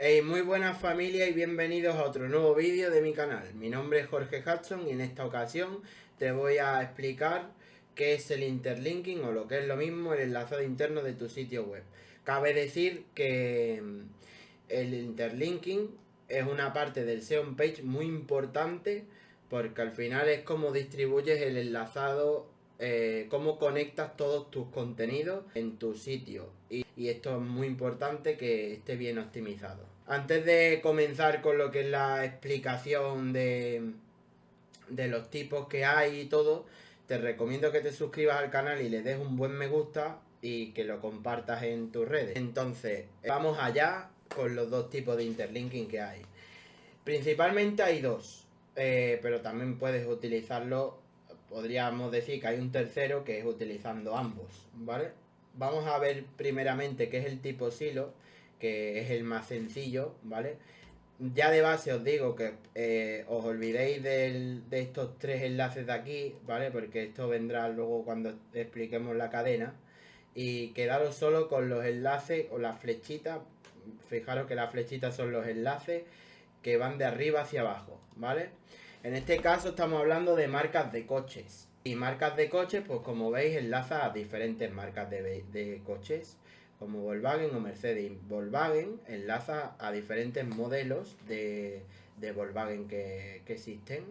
Hey, muy buenas familia y bienvenidos a otro nuevo vídeo de mi canal. Mi nombre es Jorge Hudson y en esta ocasión te voy a explicar qué es el interlinking o lo que es lo mismo el enlazado interno de tu sitio web. Cabe decir que el interlinking es una parte del SEO page muy importante porque al final es como distribuyes el enlazado, cómo conectas todos tus contenidos en tu sitio. Y esto es muy importante que esté bien optimizado. Antes de comenzar con lo que es la explicación de los tipos que hay y todo, te recomiendo que te suscribas al canal y le des un buen me gusta y que lo compartas en tus redes. Entonces, vamos allá con los dos tipos de interlinking que hay. Principalmente hay dos, pero también puedes utilizarlo, podríamos decir que hay un tercero que es utilizando ambos, ¿vale? Vamos a ver primeramente qué es el tipo silo, que es el más sencillo, ¿vale? Ya de base os digo que os olvidéis de estos tres enlaces de aquí, ¿vale? Porque esto vendrá luego cuando expliquemos la cadena. Y quedaros solo con los enlaces o las flechitas. Fijaros que las flechitas son los enlaces que van de arriba hacia abajo, ¿vale? En este caso estamos hablando de marcas de coches. Y marcas de coches, pues como veis, enlaza a diferentes marcas de coches, como Volkswagen o Mercedes. Volkswagen enlaza a diferentes modelos de Volkswagen que existen,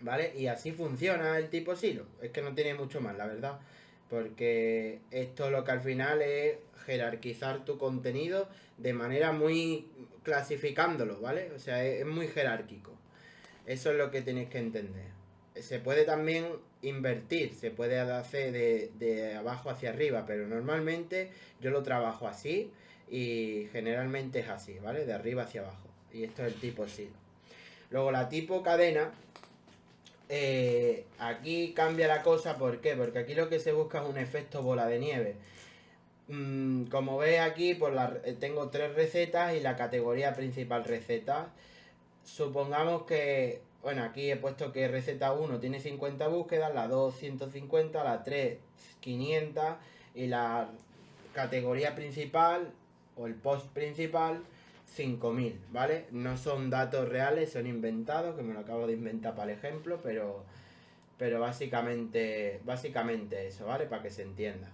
¿vale? Y así funciona el tipo silo. Es que no tiene mucho más, la verdad. Porque esto lo que al final es jerarquizar tu contenido de manera muy clasificándolo, ¿vale? O sea, es muy jerárquico. Eso es lo que tenéis que entender. Se puede también invertir, se puede hacer de abajo hacia arriba, pero normalmente yo lo trabajo así y generalmente es así, ¿vale? De arriba hacia abajo. Y esto es el tipo silo. Luego la tipo cadena, aquí cambia la cosa, ¿por qué? Porque aquí lo que se busca es un efecto bola de nieve. Como veis aquí, pues tengo tres recetas y la categoría principal recetas. Supongamos que, bueno, aquí he puesto que receta 1 tiene 50 búsquedas, la 2 150, la 3 500 y la categoría principal o el post principal 5000, ¿vale? No son datos reales, son inventados, que me lo acabo de inventar para el ejemplo, pero básicamente eso, ¿vale? Para que se entienda.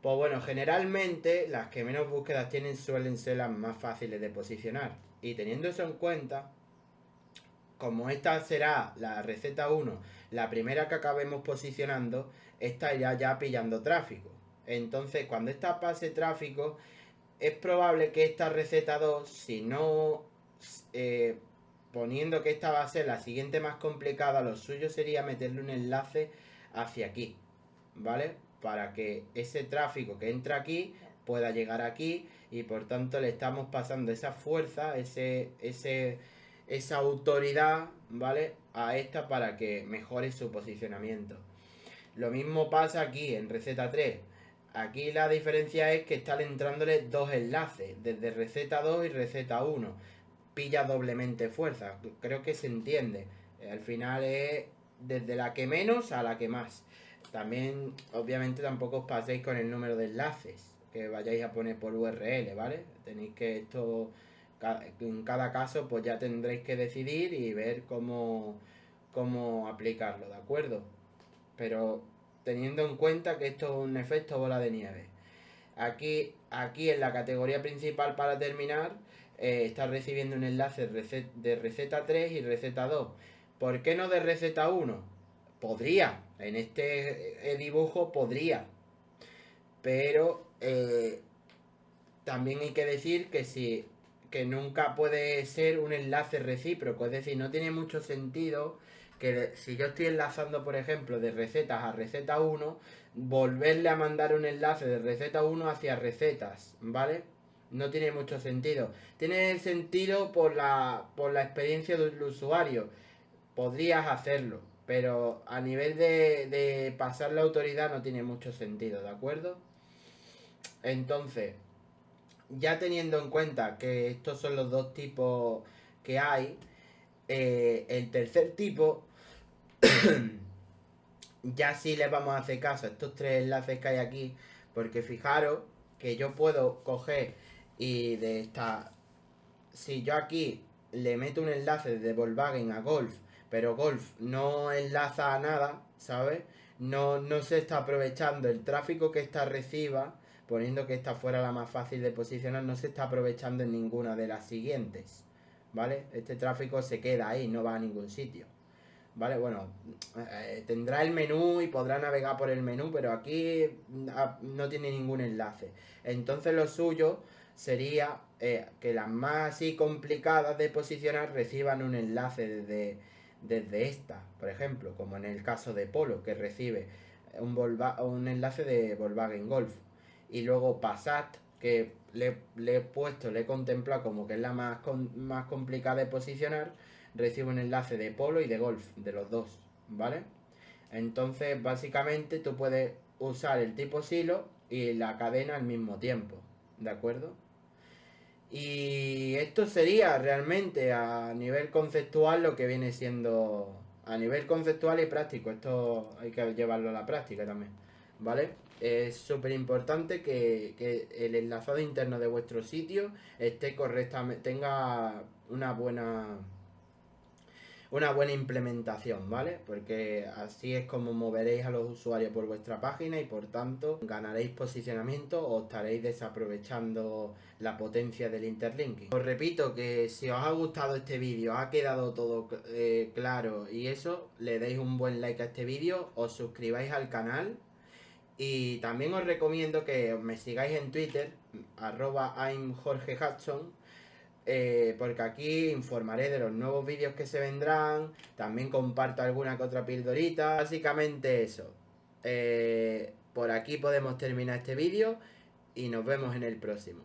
Pues bueno, generalmente las que menos búsquedas tienen suelen ser las más fáciles de posicionar. Y teniendo eso en cuenta, como esta será la receta 1, la primera que acabemos posicionando, esta irá ya pillando tráfico. Entonces, cuando esta pase tráfico, es probable que esta receta 2, si no poniendo que esta va a ser la siguiente más complicada, lo suyo sería meterle un enlace hacia aquí, ¿vale? Para que ese tráfico que entra aquí pueda llegar aquí y por tanto le estamos pasando esa fuerza, esa autoridad, ¿vale? A esta para que mejore su posicionamiento. Lo mismo pasa aquí en receta 3. Aquí la diferencia es que están entrándole dos enlaces, desde receta 2 y receta 1. Pilla doblemente fuerza, creo que se entiende. Al final es desde la que menos a la que más. También, obviamente, tampoco os paséis con el número de enlaces que vayáis a poner por URL, ¿vale? Tenéis que esto, en cada caso, pues ya tendréis que decidir y ver cómo aplicarlo, ¿de acuerdo? Pero teniendo en cuenta que esto es un efecto bola de nieve. Aquí en la categoría principal para terminar, está recibiendo un enlace de receta 3 y receta 2. ¿Por qué no de receta 1? Podría, en este dibujo podría, pero también hay que decir que si que nunca puede ser un enlace recíproco, es decir, no tiene mucho sentido que si yo estoy enlazando, por ejemplo, de recetas a receta 1, volverle a mandar un enlace de receta 1 hacia recetas, ¿vale? No tiene mucho sentido. Tiene sentido por la experiencia del usuario. Podrías hacerlo, pero a nivel de pasar la autoridad no tiene mucho sentido, ¿de acuerdo? Entonces, ya teniendo en cuenta que estos son los dos tipos que hay, el tercer tipo, ya sí les vamos a hacer caso a estos tres enlaces que hay aquí, porque fijaros que yo puedo coger y de esta si yo aquí le meto un enlace de Volkswagen a Golf, pero Golf no enlaza a nada, ¿sabes? No se está aprovechando el tráfico que esta reciba, poniendo que esta fuera la más fácil de posicionar, no se está aprovechando en ninguna de las siguientes, ¿vale? Este tráfico se queda ahí, no va a ningún sitio. ¿Vale? Bueno, tendrá el menú y podrá navegar por el menú, pero aquí no tiene ningún enlace. Entonces lo suyo sería que las más así complicadas de posicionar reciban un enlace desde esta, por ejemplo, como en el caso de Polo, que recibe un enlace de Volkswagen Golf. Y luego Passat, que le he puesto, le he contemplado como que es la más complicada de posicionar, recibe un enlace de Polo y de Golf, de los dos, ¿vale? Entonces, básicamente tú puedes usar el tipo silo y la cadena al mismo tiempo, ¿de acuerdo? Y esto sería realmente a nivel conceptual lo que viene siendo a nivel conceptual y práctico. Esto hay que llevarlo a la práctica también, ¿vale? Es súper importante que el enlazado interno de vuestro sitio esté correctamente, tenga una buena implementación, ¿vale? Porque así es como moveréis a los usuarios por vuestra página y por tanto ganaréis posicionamiento o estaréis desaprovechando la potencia del interlinking. Os repito que si os ha gustado este vídeo, ha quedado todo claro y eso, le deis un buen like a este vídeo, os suscribáis al canal y también os recomiendo que me sigáis en Twitter, @I'mJorgeHudson, porque aquí informaré de los nuevos vídeos que se vendrán, también comparto alguna que otra pildorita, básicamente eso. Por aquí podemos terminar este vídeo y nos vemos en el próximo.